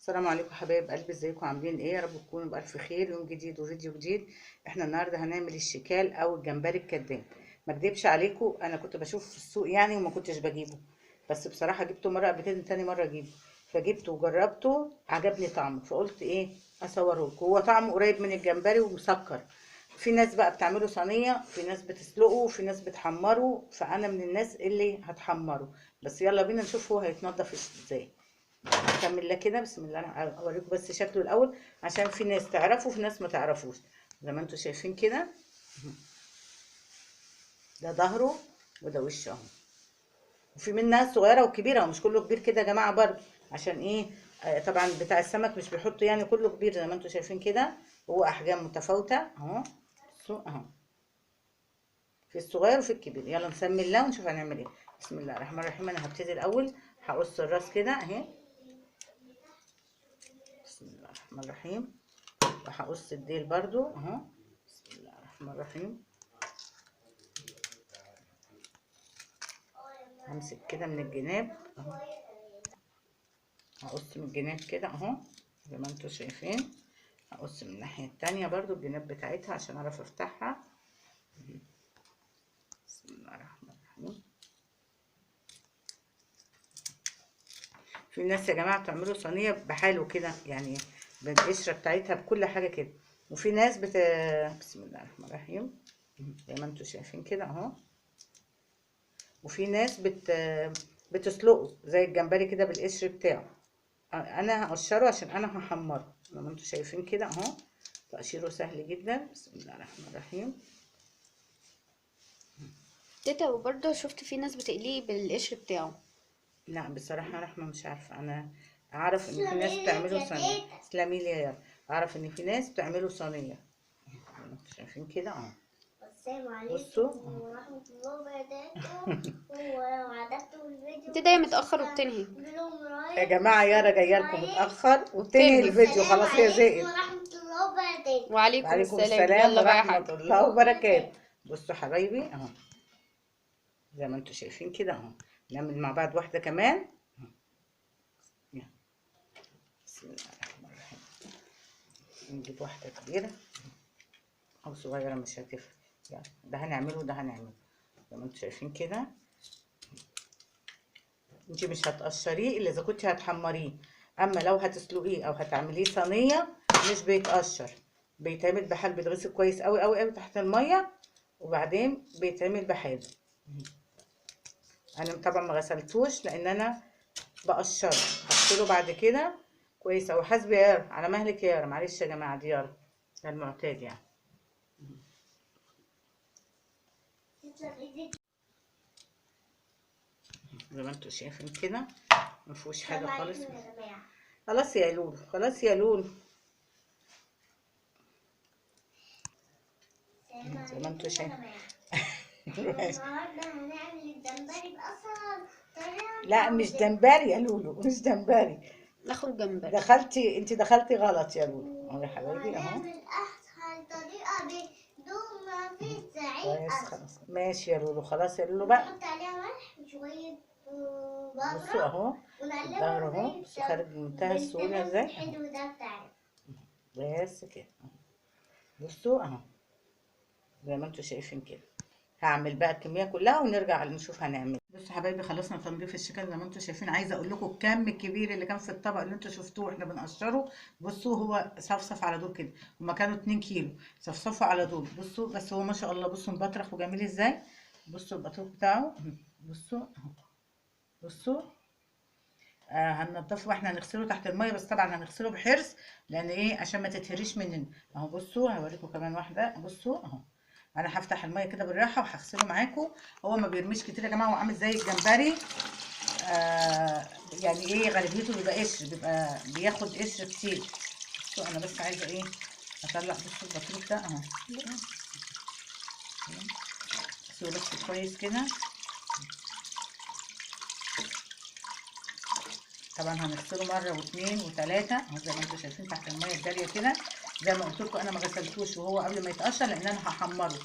السلام عليكم حبايب قلبي، ازيكم عاملين ايه؟ يا رب تكونوا بألف خير. يوم جديد وفيديو جديد. احنا النهارده هنعمل الشيكال او الجمبري الكداب. ما اكدبش عليكم، انا كنت بشوفه في السوق يعني وما كنتش بجيبه، بس بصراحه جبته مره قبل كده، تاني مره اجيبه. فجبته وجربته، عجبني طعمه، فقلت ايه اصوره لكم. هو طعمه قريب من الجمبري ومسكر. في ناس بقى بتعمله صينيه، في ناس بتسلقه، في ناس بتحمره، فانا من الناس اللي هتحمره. بس يلا بينا نشوف هو هيتنضف ازاي. نكمل الله كده. بسم الله. انا اوريكم بس شكله الاول عشان في ناس تعرفه وفي ناس ما تعرفوش. زي ما انتم شايفين كده، ده ظهره وده وشه اهو. وفي منها صغيره وكبيره، ومش كله كبير كده يا جماعه برضه. عشان ايه؟ طبعا بتاع السمك مش بيحطوا يعني كله كبير. زي ما انتم شايفين كده، هو احجام متفاوته اهو. بصوا اهو، في الصغير وفي الكبير. يلا نسمي الله ونشوف هنعمل ايه. بسم الله الرحمن الرحيم. انا هبتدي الاول، هقص الراس كده اهي. بسم الله الرحمن الرحيم. وهقص الديل برضو اهو. بسم الله الرحمن الرحيم. همسك كده من الجناب اهو، هقص من الجناب كده اهو زي ما انتوا شايفين. هقص من الناحية التانية برضو الجناب بتاعتها عشان اعرف افتحها. بسم الله الرحمن الرحيم. في ناس يا جماعة بتعملوا صينية بحاله كده يعني، بالقشرة بتاعتها بكل حاجة كده. وفي ناس بسم الله الرحمن الرحيم زي ما انتوا شايفين كده اهو. وفي ناس بتسلقه زي الجمبري كده بالقشر بتاعه. انا هقشره عشان انا هحمره زي ما انتوا شايفين كده اهو. تقشيره سهل جدا. بسم الله الرحمن الرحيم. تيتا، وبرضه شفت في ناس بتقليه بالقشر بتاعه. لا بصراحه يا رحمه مش عارفه. انا اعرف ان في ناس بتعمله صينيه. تسلمي لي يا رب. اعرف ان في ناس بتعمله صينيه زي ما انتوا شايفين كده اهو. السلام عليكم بصوا ورحمة الله وبركاته. وعدتوا الفيديو. تيتا هي متأخر وبتنهي. يا جماعه يارا جايه لكم متاخر وبتنهي تنهي. الفيديو خلاص، هي زهقت. ورحمة الله وبركاته. وعليكم وعليكم السلام. السلام يلا بقى يا ورحمه حاج. الله وبركاته. بصوا حبايبي اهو زي ما انتوا شايفين كده اهو. نعمل مع بعض واحده كمان. بسم الله الرحمن الرحيم. نجيب واحده كبيره او صغيره مش هتفرق يعني. ده هنعمله وده هنعمله زي ما انتوا شايفين كده. انت مش هتقشريه الا اذا كنتي هتحمريه. اما لو هتسلقيه او هتعمليه صينيه مش بيتقشر، بيتعمل بحال، بيتغسل كويس قوي قوي قوي تحت الميه وبعدين بيتعمل بحال. انا طبعا ما غسلتوش لان انا بقشره، هغسله بعد كده كويس اوي. حاسبه يا يارا على مهلك يا يارا، معلش يا جماعه دي يارا، ده المعتاد يعني. زي ما انتوا شايفين كده مفيهوش حاجه خالص. خلاص يا لولو، خلاص يا لولو. زي ما انتوا شايفين. النهارده هنعمل الجمبري بأسهل طريقة. لا مش جمبري يا لولو، مش جمبري. ناخد جمبري. دخلتي غلط يا لولو اهو يا حبايبي اهو. هنعمل أسهل طريقة بدون ما في زعيق كويس أسهل. خلاص ماشي يا لولو، خلاص يا لولو بقى. نحط عليها ملح وشوية بصوا بودرة اهو الظهر ونقلبها اهو، بصوا خارج بمنتهى السهوله ازاي اهو. الحلو ده بتاعنا. بس كده اهو. بصوا اهو زي ما انتوا شايفين كده. هعمل بقى الكميه كلها ونرجع نشوف هنعمل. بصوا حبايبي خلصنا تنظيف الشكل زي ما انتوا شايفين. عايزه اقول لكم الكم الكبير اللي كان في الطبق اللي انتوا شفتوه احنا بنقشره. بصوا هو صفصف على دول كده، هما كانوا 2 كيلو صفصفوا على دول. بصوا بس هو ما شاء الله، بصوا مبطرخ وجميل ازاي. بصوا البطروخ بتاعه بصوا اهو. بصوا هننضفه. احنا هنغسله تحت الميه، بس طبعا هنغسله بحرص لان ايه، عشان ما تتهريش مننا اهو. بصوا هوريكم كمان واحده. بصوا اهو انا هفتح الميه كده بالراحه وهغسله معاكم. هو ما بيرميش كتير يا جماعه، هو عامل زي الجمبري. يعني ايه، غالبيته بيبقى قشر، بيبقى بياخد قشر كتير. بصوا انا بس عايزه ايه اطلع. بصوا البطروخ ده اهو. بصوا بس كويس كده. طبعا هنغسله مره واثنين وثلاثه اهو زي ما انتم شايفين تحت الميه الجاريه كده. زي ما قلت لكم انا ما غسلتوش وهو قبل ما يتقشر لان انا هحمره.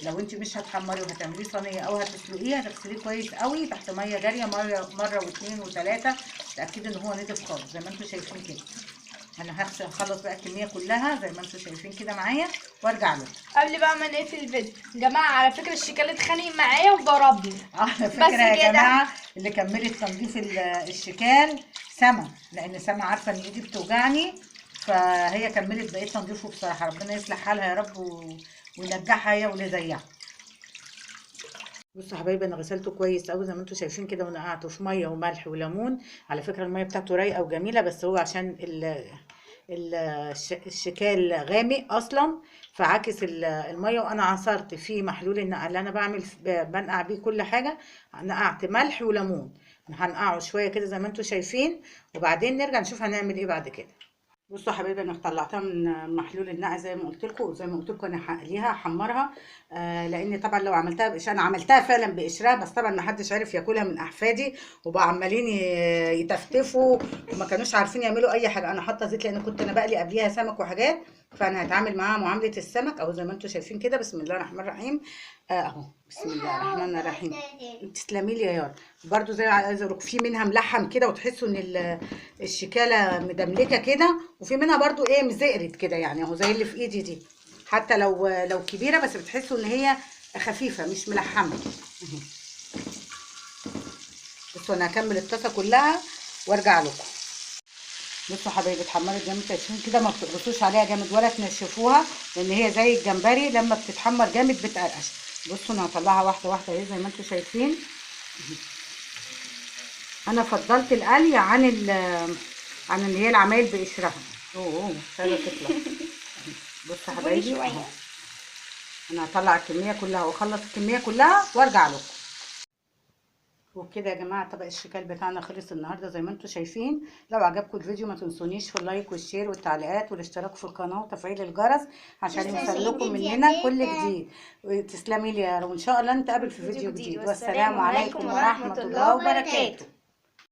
لو انت مش هتحمريه وهتعمليه صينيه او هتسلقيه هتغسليه كويس قوي تحت ميه جاريه مره واثنين وثلاثه، تاكدي ان هو نضف خالص زي ما انتم شايفين كده. انا هخلص بقى الكميه كلها زي ما انتم شايفين كده معايا وارجع لكم. قبل بقى ما نقفل الفيديو يا جماعه، على فكره الشيكال اتخانق معايا وضربني. على فكره يا جماعه اللي كملت تنظيف الشكال سما، لان سما عارفه ان ايدي بتوجعني، فهي كملت بقيه تنظيفه. بصراحه ربنا يصلح حالها يا رب وينجحها هي واللي زيها. بصوا يا حبايبي انا غسلته كويس قوي زي ما انتم شايفين كده، ونقعته في ميه وملح وليمون. على فكره الميه بتاعته رايقه وجميله، بس هو عشان الشكال غامق اصلا فعاكس الميه. وانا عصرت فيه محلول النقع اللي انا بنقع بيه كل حاجه، نقعت ملح وليمون. هنقعه شويه كده زي ما انتم شايفين، وبعدين نرجع نشوف هنعمل ايه بعد كده. بصوا يا حبايبي انا طلعتها من محلول النقع زي ما قلت لكم، وزي ما قلت لكم انا هقليها احمرها. لان طبعا لو عملتها بقشرها، انا عملتها فعلا بقشرها، بس طبعا ما حدش عارف ياكلها من احفادي، وبقى عمالين يتفتفوا وما كانوش عارفين يعملوا اي حاجه. انا حاطه زيت لان كنت انا بقلي قبليها سمك وحاجات، فانا هتعامل معاها معامله السمك اهو زي ما انتم شايفين كده. بسم الله الرحمن الرحيم اهو. بسم الله الرحمن الرحيم. تسلمي لي يا يارا. برده زي عايزه اقول في منها ملحم كده، وتحسوا ان الشكاله مدملكه كده، وفي منها برده ايه مزقرت كده يعني اهو زي اللي في ايدي دي، حتى لو كبيره بس بتحسوا ان هي خفيفه مش ملحمه اهي. بصوا انا هكمل الطاسه كلها وارجع لكم. بصوا حبايبي اتحمرت جامد شايفين كده، ما بتقرصوش عليها جامد ولا تنشفوها، لان هي زي الجمبري لما بتتحمر جامد بتقرقش. بصوا انا هطلعها واحده واحده اهي زي ما انتم شايفين. انا فضلت القلي عن اللي هي العمايل بقشرها. مش عايزه تطلع. بصوا حبايبي انا هطلع الكميه كلها واخلص الكميه كلها وارجع لكم. وبكده يا جماعه طبق الشكال بتاعنا خلص النهارده زي ما انتم شايفين. لو عجبكم الفيديو ما تنسونيش في اللايك والشير والتعليقات والاشتراك في القناه وتفعيل الجرس عشان يوصلكم مننا كل جديد. تسلمي لي يا رب، وان شاء الله نتقابل في فيديو جديد. والسلام عليكم ورحمه الله وبركاته.